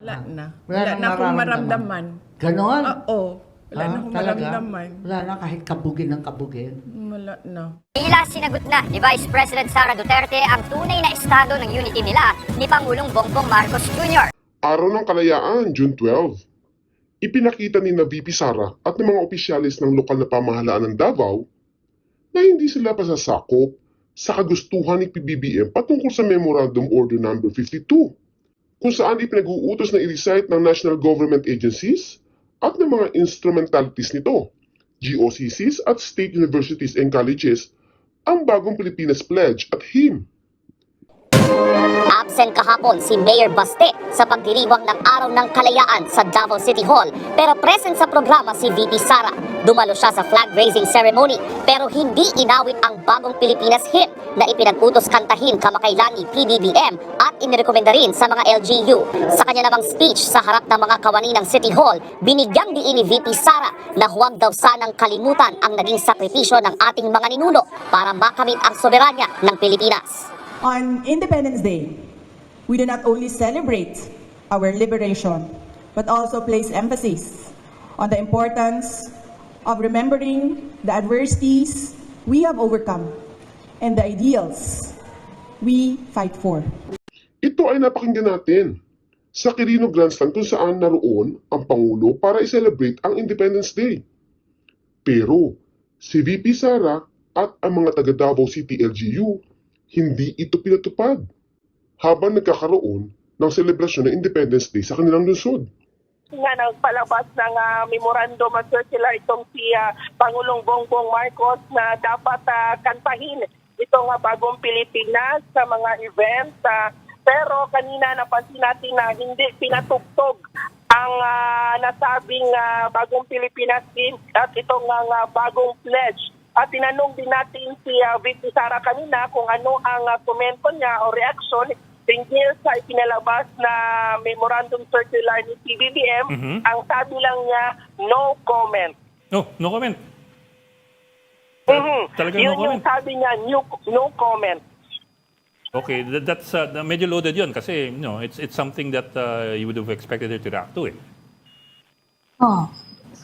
Wala na. Wala Wala nang na akong mararamdaman. maramdaman. Ganon? Oo. Wala na akong Talaga? maramdaman. Wala na kahit kabugin ng kabugin. Wala na. Tila sinagot na ni Vice President Sara Duterte ang tunay na estado ng unity nila ni Pangulong Bongbong Marcos Jr. Araw ng Kalayaan, June 12. Ipinakita ni na VP Sara at ng mga opisyalis ng lokal na pamahalaan ng Davao na hindi sila pasasakop sa kagustuhan ni PBBM patungkol sa Memorandum Order No. 52, kung saan ipinag-uutos na i-recite ng national government agencies at ng mga instrumentalities nito, GOCCs at state universities and colleges, ang bagong Pilipinas Pledge at hymn. Absent kahapon si Mayor Baste sa pagdiriwang ng Araw ng Kalayaan sa Davao City Hall, pero present sa programa si VP Sara. Dumalo siya sa flag-raising ceremony pero hindi inawit ang bagong Pilipinas hymn na ipinag-utos kantahin kamakailan ni PBBM at inirekomenda rin sa mga LGU. Sa kanya namang speech sa harap ng mga kawani ng City Hall, binigyang diin ni VP Sara na huwag daw sanang kalimutan ang naging sakripisyo ng ating mga ninuno para makamit ang soberanya ng Pilipinas. On Independence Day, we do not only celebrate our liberation, but also place emphasis on the importance of remembering the adversities we have overcome and the ideals we fight for. Ito ay napakinggan natin sa Quirino Grandstand kung saan naroon ang Pangulo para i-celebrate ang Independence Day. Pero si VP Sara at ang mga taga Davao City LGU hindi ito pinatupad habang nagkakaroon ng selebrasyon ng Independence Day sa kanilang lungsod. Nga nagpalabas ng memorandum at circular itong si Pangulong Bongbong Marcos na dapat kantahin itong bagong Pilipinas sa mga events. Pero kanina napansin natin na hindi pinatugtog ang nasabing bagong Pilipinas hymn at itong bagong pledge. At tinanong din natin si VP Sara kanina kung ano ang komento niya o reaksyon tingil sa ipinalabas na memorandum circular ni PBBM. Ang sabi lang niya, no comment. No comment. Talagang Yun no comment. yung sabi niya, no comment. Okay, that's medyo loaded yun kasi it's something that you would have expected her to react to. Oh,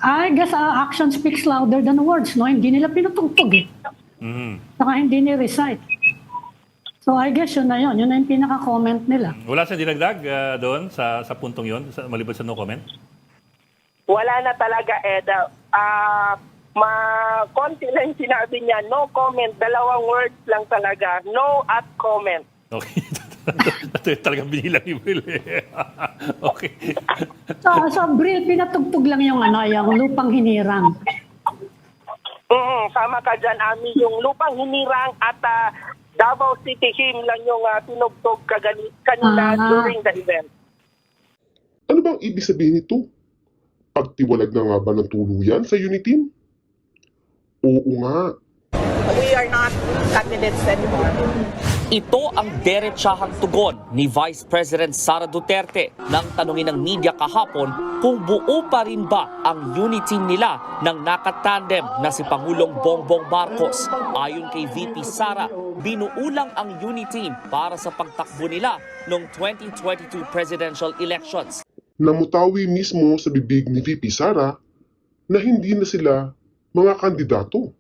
I guess action speaks louder than words, no? Hindi nila pinutugtog eh. Saka hindi ni-recite. So I guess yun na yun yung pinaka-comment nila. Wala siyang dinagdag doon sa puntong yun, maliban sa no comment? Wala na talaga, Ed. Konti lang sinabi niya, no comment. 2 words lang talaga, no at comment. Okay. Talagang binilang ni Will. Okay. So brief, pinatugtog lang yung yung lupang hinirang. Sama ka dyan, Ami. Yung lupang hinirang at Davao City hymn lang yung tinugtog kanina during the event. Ano bang ibig sabihin nito? Pagtiwalag na nga ba ng tuluyan sa Uniteam? Oo nga. We are not candidates anymore. Ito ang derechahang tugon ni Vice President Sara Duterte nang tanungin ng media kahapon kung buo pa rin ba ang unity nila ng nakatandem na si Pangulong Bongbong Marcos. Ayon kay VP Sara, binuulang ang unity para sa pagtakbo nila noong 2022 presidential elections. Namutawi mismo sa bibig ni VP Sara na hindi na sila mga kandidato,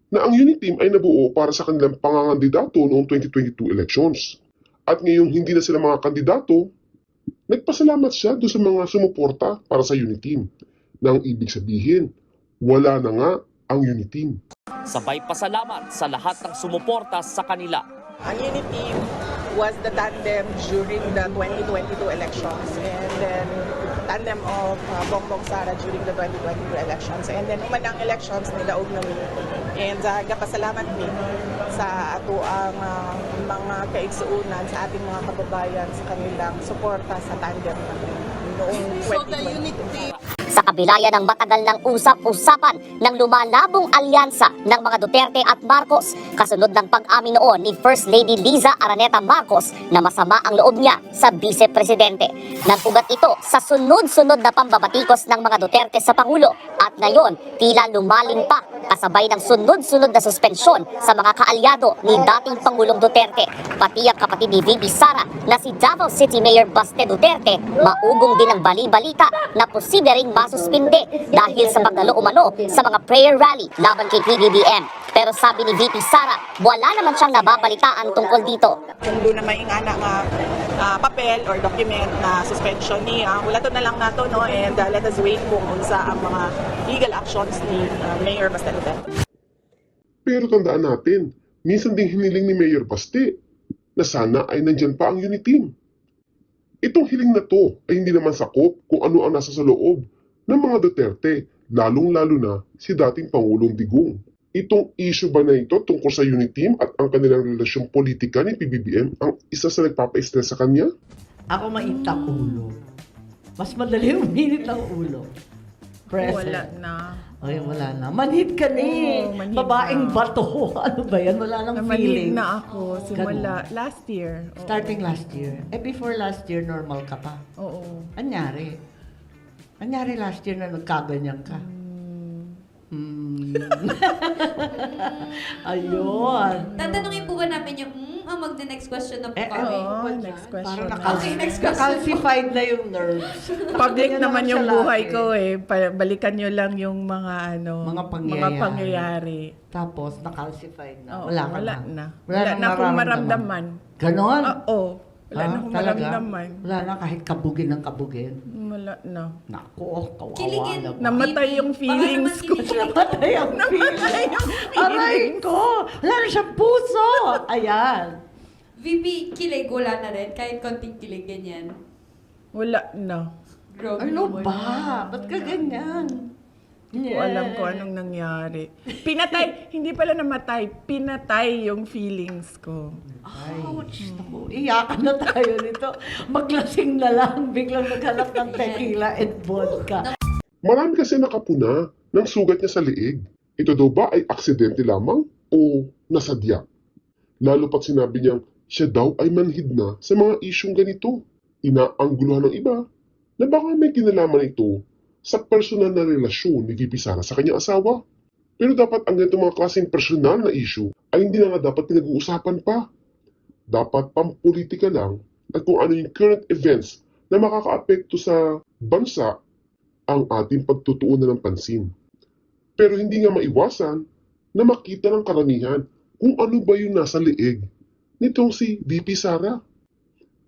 na ang Uniteam ay nabuo para sa kanilang pangangandidato noong 2022 elections. At ngayong hindi na sila mga kandidato, nagpasalamat siya doon sa mga sumuporta para sa Uniteam. Na ang ibig sabihin, wala na nga ang Uniteam. Sabay pasalamat sa lahat ng sumuporta sa kanila. Ang Uniteam was the tandem during the 2022 elections, and then tandem of Bongbong Sara during the 2022 elections, and then umanang elections nilaog na mi. And gapasalamat mi sa ato ang mga kaigsuunan sa ating mga kababayan sa kanilang suporta sa tandem noong 2022. Sa kabila yan ng matagal ng usap-usapan ng lumalabong alyansa ng mga Duterte at Marcos, kasunod ng pag-amin noon ni First Lady Liza Araneta Marcos na masama ang loob niya sa Vice-Presidente. Nagpugat ito sa sunod-sunod na pambabatikos ng mga Duterte sa Pangulo at ngayon tila lumalim pa kasabay ng sunod-sunod na suspensyon sa mga kaalyado ni dating Pangulong Duterte. Pati ang kapatid ni VP Sara na si Davao City Mayor Baste Duterte, maugong din ang bali-balita na posible ring masuspinde dahil sa pagdalo umano sa mga prayer rally laban kay PBBM. Pero sabi ni VP Sara, wala naman siyang nababalitaan tungkol dito. Kung doon na may ingana nga papel or document na suspension niya, wala to na lang nato, no? And let us wait kung unsa ang mga legal actions ni Mayor Baste Duterte. Pero tandaan natin, minsan ding hiniling ni Mayor Baste na sana ay nandyan pa ang unit team. Itong hiling na to ay hindi naman sakop kung ano ang nasa sa loob ng mga Duterte, lalong-lalo na si dating Pangulong Digong. Itong issue ba na ito tungkol sa unit team at ang kanilang relasyong politika ni PBBM ang isa sa nagpapa-stress sa kanya? Ako mainit ang ulo. Mas madali uminit ang ulo. Wala na. Ay, wala na. Manhid ka na eh. Oo, manhid Babaeng na. bato. Ano ba yan? Wala nang feeling. Namanhid na ako simula last year. Oo. Starting last year. Before last year, normal ka pa. Oo. Anyari? Anyari last year na nagkaganyan ka? Ayun. Tatanungin po ba namin yung, mag-the-next question na po kami? Oo, next question Parang na. Okay, next question. nakalsified na yung nerves. Public Ganyan naman siya yung buhay lagi. ko eh. Balikan nyo lang yung mga Mga pangyayari. Tapos, nakalsified na. Oo, wala ka wala na. na. Wala Wala nang na akong nararamdaman. maramdaman. Ganon? Oo. Wala na akong Talaga? maramdaman. Wala na kahit kabugin ng kabugin. Wala na. Naku, kawawa Kiligin. naman. Namatay yung feelings ko. Namatay ang feeling. Aray ko! Wala na siyang puso! Ayan. VP, kilig, wala na rin. Kahit konting kilig, ganyan. Wala na. Grabe Ano naman ba? yan. Ba't ka ganyan? Hindi ko alam kung anong nangyari. Pinatay, hindi pala namatay, pinatay yung feelings ko. Ouch! Naku, iyakan na tayo nito. Maglasing na lang. Biglang naghanap ng tequila and vodka. Marami kasi nakapuna ng sugat niya sa liig. Ito daw ba ay aksidente lamang o nasadya? Lalo pat sinabi niyang siya daw ay manhid na sa mga isyong ganito. Inaangguluhan ng iba na baka may kinalaman ito sa personal na relasyon ni VP Sara sa kanyang asawa. Pero dapat ang ganitong mga klaseng personal na issue ay hindi na nga dapat pinag-uusapan pa. Dapat pampolitika lang at kung ano yung current events na makakaapekto sa bansa ang ating pagtutuunan ng pansin. Pero hindi nga maiwasan na makita ng karamihan kung ano ba yung nasa liig nitong si VP Sara.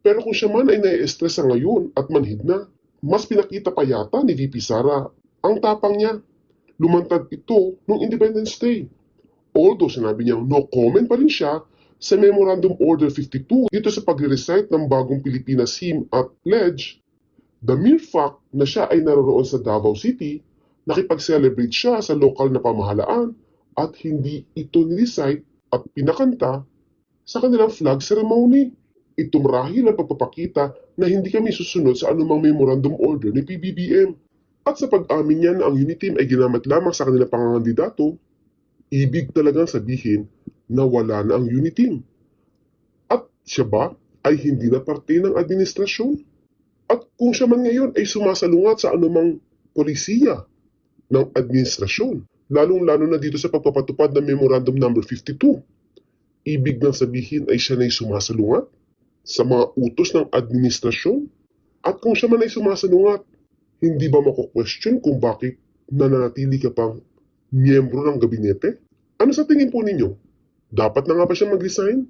Pero kung siya man ay nai-stress sa ngayon at manhid na, mas pinakita pa yata ni VP Sara ang tapang niya. Lumantad ito noong Independence Day. Although sinabi niyang no comment pa rin siya sa Memorandum Order 52 dito sa pagre-recite ng bagong Pilipinas Hymn at Pledge, the mere fact na siya ay naroroon sa Davao City, nakipag-celebrate siya sa lokal na pamahalaan at hindi ito nirecite at pinakanta sa kanilang flag ceremony. Ito marahil ang pagpapakita na hindi kami susunod sa anumang memorandum order ni PBBM. At sa pag-amin niya na ang unit team ay ginamit lamang sa kanilang pangangandidato, ibig talagang sabihin na wala na ang unit team. At siya ba ay hindi na parte ng administrasyon? At kung siya man ngayon ay sumasalungat sa anumang polisiya ng administrasyon, lalong-lalo na dito sa pagpapatupad ng Memorandum Number 52, ibig nang sabihin ay siya na'y sumasalungat sa mga utos ng administrasyon? At kung siya man ay sumasalungat, hindi ba mako-question kung bakit nananatili ka pang miyembro ng gabinete? Ano sa tingin po ninyo? Dapat na nga ba siya mag-resign?